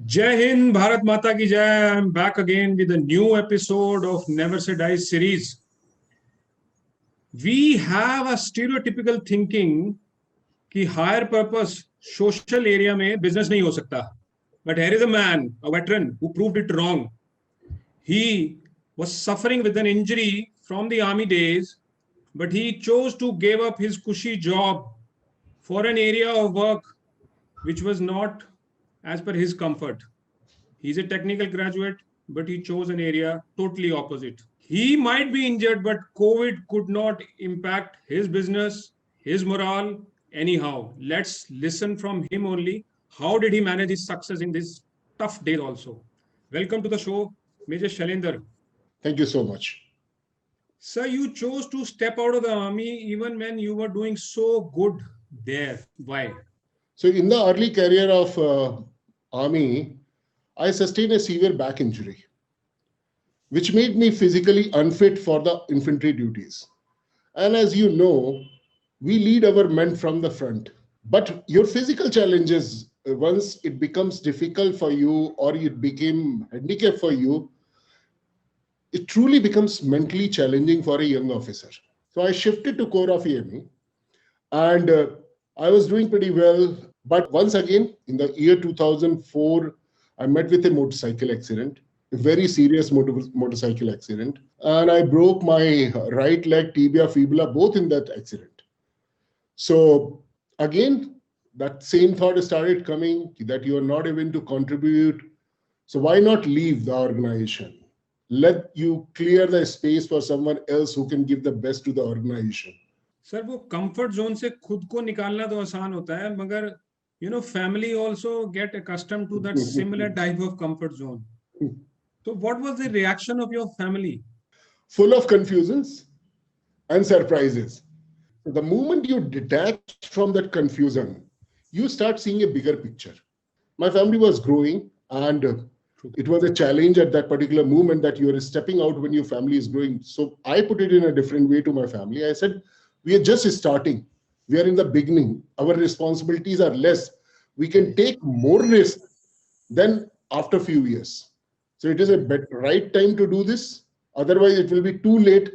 Jai Hind, Bharat Mata ki Jai. I'm back again with a new episode of Never Say Die series. We have a stereotypical thinking कि higher purpose social area में business नहीं हो सकता. But here is a man, a veteran, who proved it wrong. He was suffering with an injury from the army days, but he chose to give up his cushy job for an area of work which was not as per his comfort. He's a technical graduate, but he chose an area totally opposite. He might be injured, but COVID could not impact his business, his morale, anyhow. Let's listen from him only. How did he manage his success in these tough days also? Welcome to the show, Major Shailendra. Thank you so much. Sir, you chose to step out of the army even when you were doing so good there. Why? So in the early career of army, I sustained a severe back injury, which made me physically unfit for the infantry duties. And as you know, we lead our men from the front. But your physical challenges, once it becomes difficult for you or it became handicap for you, it truly becomes mentally challenging for a young officer. So I shifted to Corps of EME and I was doing pretty well. But once again, in the year 2004, I met with a motorcycle accident, a very serious motorcycle accident. And I broke my right leg, tibia, fibula, both in that accident. So again, that same thought started coming that you are not even to contribute. So why not leave the organization? Let you clear the space for someone else who can give the best to the organization. Sir वो comfort zone से खुद को निकालना तो आसान होता है मगर family also get accustomed to that similar type of comfort zone. So what was the reaction of your family? Full of confusions and surprises. The moment you detach from that confusion, you start seeing a bigger picture. My family was growing and it was a challenge at that particular moment that you are stepping out when your family is growing. So I put it in a different way to my family. I said, we are just starting. We are in the beginning. Our responsibilities are less. We can take more risk than after a few years. So it is a right time to do this. Otherwise, it will be too late.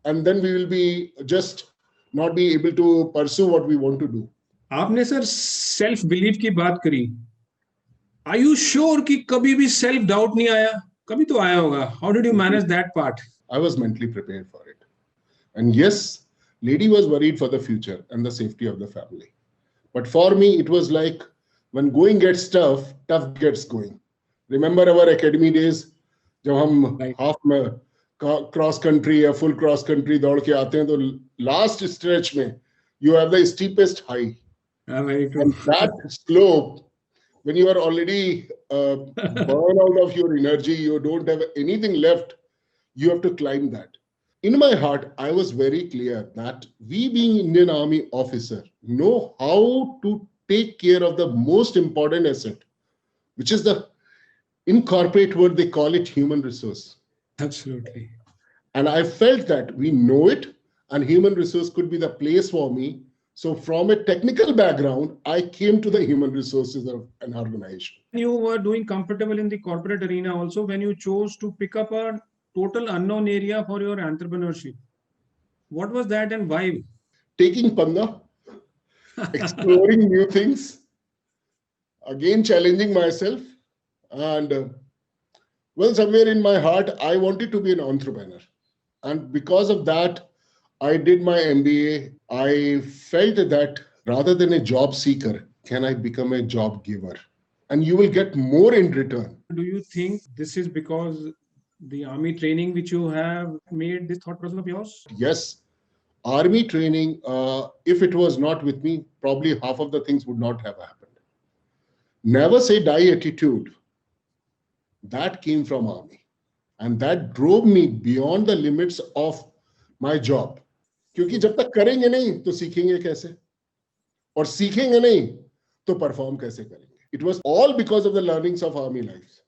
And then we will be just not be able to pursue what we want to do. आपने sir self belief की बात करी. Are you sure कि कभी भी self doubt नहीं आया? कभी तो आया होगा. How did you manage that part? I was mentally prepared for it. And yes, lady was worried for the future and the safety of the family. But for me, it was like when going gets tough, tough gets going. Remember our academy days? जब हम half में cross country या full cross country दौड़ के आते हैं तो last stretch में you have the steepest high. Very true. And that slope, when you are already burned out of your energy, you don't have anything left, you have to climb that. In my heart, I was very clear that we being Indian Army officer know how to take care of the most important asset, which is in corporate world, they call it human resource. Absolutely. And I felt that we know it and human resource could be the place for me. So from a technical background, I came to the human resources of an organization. You were doing comfortable in the corporate arena also when you chose to pick up a total unknown area for your entrepreneurship. What was that and why? Taking panga, exploring new things, again challenging myself. And well, somewhere in my heart, I wanted to be an entrepreneur. And because of that, I did my MBA. I felt that rather than a job seeker, can I become a job giver? And you will get more in return. Do you think this is because the army training which you have made this thought process of yours? Yes. Army training, if it was not with me, probably half of the things would not have happened. Never say die attitude. That came from army. And that drove me beyond the limits of my job. क्योंकि जब तक करेंगे नहीं तो सीखेंगे कैसे और सीखेंगे नहीं तो परफॉर्म कैसे करेंगे. It was all because of the learnings of army life,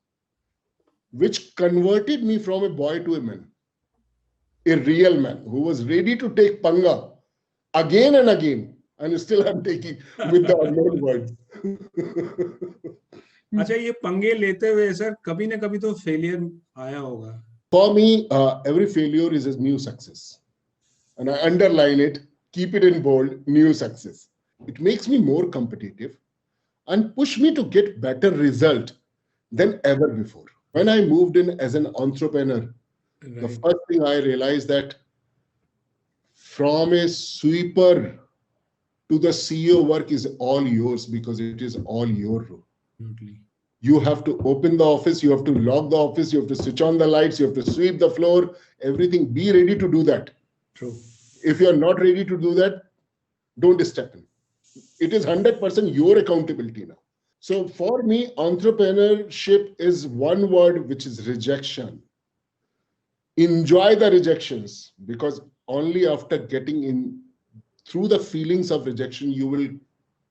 which converted me from a boy to a man, a real man who was ready to take panga again and again, and still I'm taking with the unknown words. अच्छा, ये पंगे लेते हुए sir कभी ना कभी तो failure आया होगा. For me, every failure is a new success. And I underline it, keep it in bold, new success. It makes me more competitive and push me to get better result than ever before. When I moved in as an entrepreneur, the Right. first thing I realized that from a sweeper to the CEO work is all yours because it is all your role. Absolutely. You have to open the office, you have to lock the office, you have to switch on the lights, you have to sweep the floor, everything. Be ready to do that. True. If you are not ready to do that, don't step in. It is 100% your accountability now. So for me, entrepreneurship is one word, which is rejection. Enjoy the rejections, because only after getting in through the feelings of rejection, you will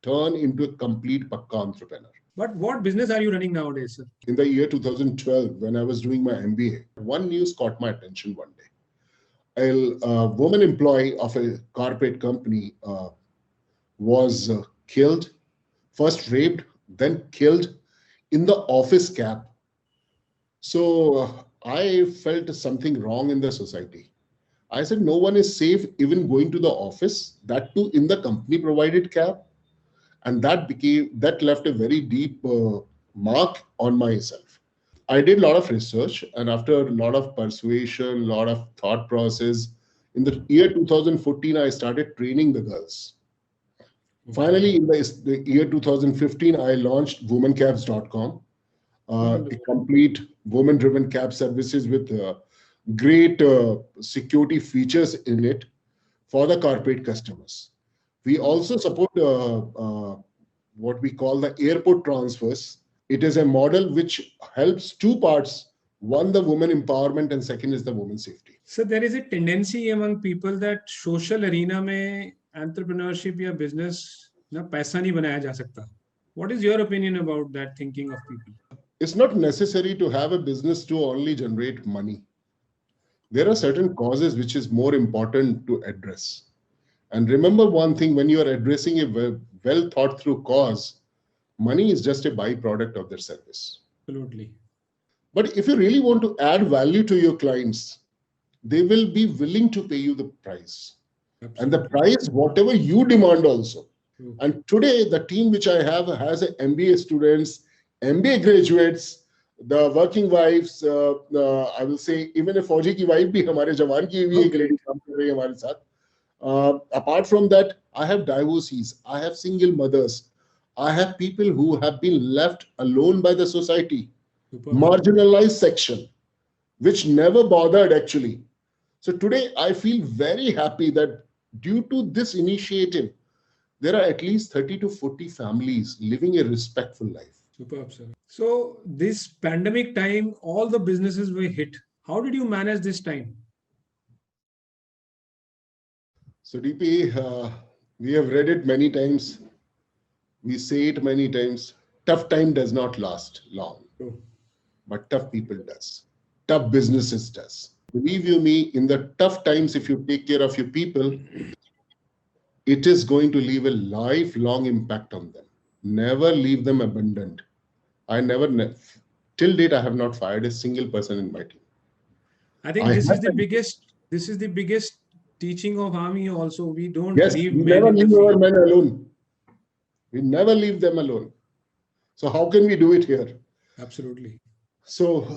turn into a complete pakka entrepreneur. But what business are you running nowadays, sir? In the year 2012, when I was doing my MBA, one news caught my attention one day. A woman employee of a corporate company was killed, first raped, then killed in the office cab. So I felt something wrong in the society. I said, no one is safe even going to the office, that too in the company provided cab. And that left a very deep mark on myself. I did a lot of research, and after a lot of persuasion, a lot of thought process, in the year 2014, I started training the girls. Finally, in the year 2015, I launched womancabs.com, a complete woman-driven cab services with great security features in it for the corporate customers. We also support what we call the airport transfers. It is a model which helps two parts. One, the woman empowerment, and second is the woman safety. So there is a tendency among people that social arena में entrepreneurship या business ना पैसा नहीं बनाया जा सकता. What is your opinion about that thinking of people? It's not necessary to have a business to only generate money. There are certain causes which is more important to address. And remember one thing, when you are addressing a well thought through cause, money is just a byproduct of their service. Absolutely. But if you really want to add value to your clients, they will be willing to pay you the price. Absolutely. And the price, whatever you demand also. True. And today, the team which I have has a MBA students, MBA graduates, the working wives, I will say, even a Fauji ki wife bhi hamare jawan ki bhi ek lady kaam kar rahi hai hamare saath. Apart from that, I have divorcees, I have single mothers, I have people who have been left alone by the society, marginalized section, which never bothered actually. So today I feel very happy that due to this initiative, there are at least 30 to 40 families living a respectful life. Superb, sir. So this pandemic time, all the businesses were hit. How did you manage this time? So DP, we have read it many times. We say it many times. Tough time does not last long, but tough people does. Tough businesses does. Believe you me, in the tough times, if you take care of your people, it is going to leave a lifelong impact on them. Never leave them abandoned. Till date, I have not fired a single person in my team. I think this is the biggest teaching of Ami also. We don't leave we men never in the leave field. our men alone. We never leave them alone. So how can we do it here? Absolutely. So,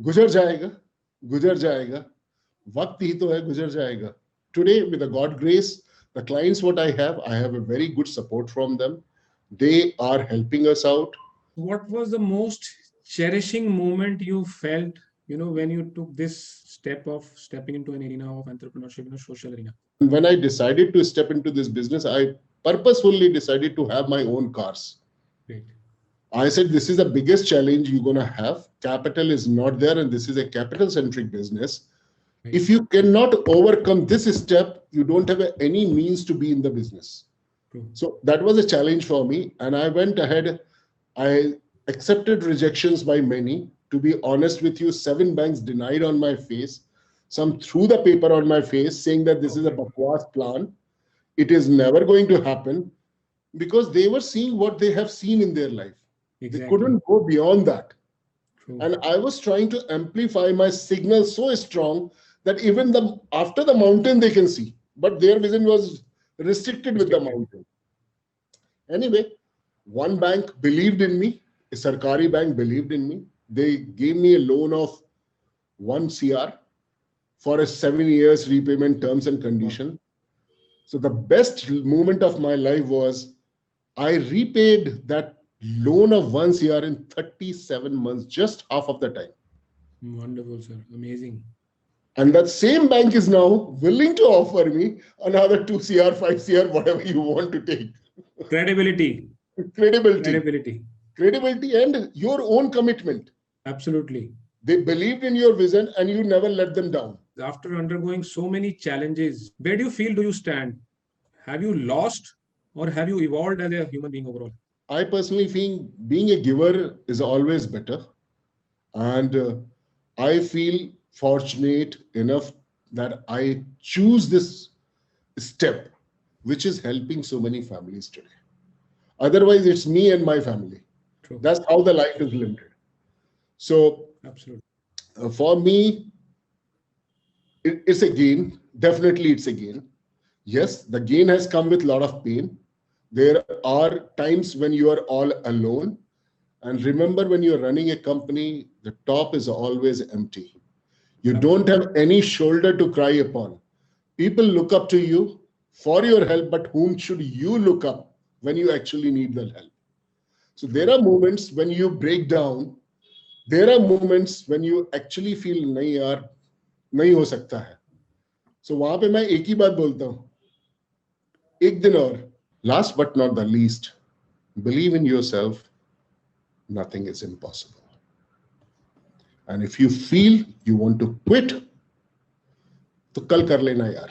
गुजर जाएगा. वक्त ही तो है, गुजर जाएगा. Today, with the God grace, the clients what I have a very good support from them. They are helping us out. What was the most cherishing moment you felt, when you took this step of stepping into an arena of entrepreneurship in a social arena? When I decided to step into this business, I purposefully decided to have my own cars. Great. I said, this is the biggest challenge you're going to have. Capital is not there, and this is a capital-centric business. Right. If you cannot overcome this step, you don't have any means to be in the business. True. So that was a challenge for me, and I went ahead. I accepted rejections by many. To be honest with you, 7 banks denied on my face. Some threw the paper on my face saying that this is a bakwas plan. It is never going to happen, because they were seeing what they have seen in their life. They couldn't go beyond that. And I was trying to amplify my signal so strong that even after the mountain they can see, but their vision was restricted with the mountain. Anyway, one bank believed in me, a Sarkari bank believed in me. They gave me a loan of 1 CR for a 7 years repayment terms and condition. So the best moment of my life was I repaid that loan of 1 CR in 37 months, just half of the time. Wonderful, sir. Amazing. And that same bank is now willing to offer me another 2 CR, 5 CR, whatever you want to take. Credibility. Credibility and your own commitment. Absolutely. They believed in your vision and you never let them down. After undergoing so many challenges, where do you stand? Have you lost or have you evolved as a human being overall? I personally think being a giver is always better. And I feel fortunate enough that I choose this step, which is helping so many families today. Otherwise, it's me and my family. True. That's how the life is limited. So, absolutely, for me, it's a gain. Definitely, it's a gain. Yes, the gain has come with a lot of pain. There are times when you are all alone. And remember, when you're running a company, the top is always empty. You don't have any shoulder to cry upon. People look up to you for your help, but whom should you look up when you actually need the help? So there are moments when you break down. There are moments when you actually feel nahi yaar, nahi ho sakta hai. So वहां पे मैं एक ही बात बोलता हूं, एक दिन और. Last but not the least, believe in yourself. Nothing is impossible. And if you feel you want to quit, तो कल कर लेना यार.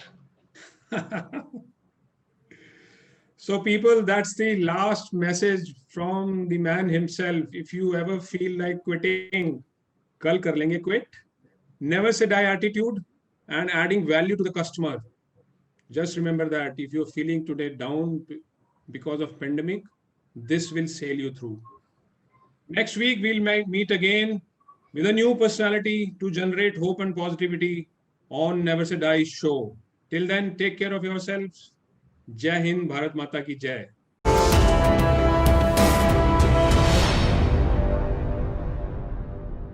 So people, that's the last message from the man himself. If you ever feel like quitting, kal kar lenge, quit. Never say die attitude and adding value to the customer. Just remember that if you're feeling today down because of pandemic, this will sail you through. Next week, we'll meet again with a new personality to generate hope and positivity on Never Say Die show. Till then, take care of yourselves. Jai Hind, Bharat Mata ki Jai.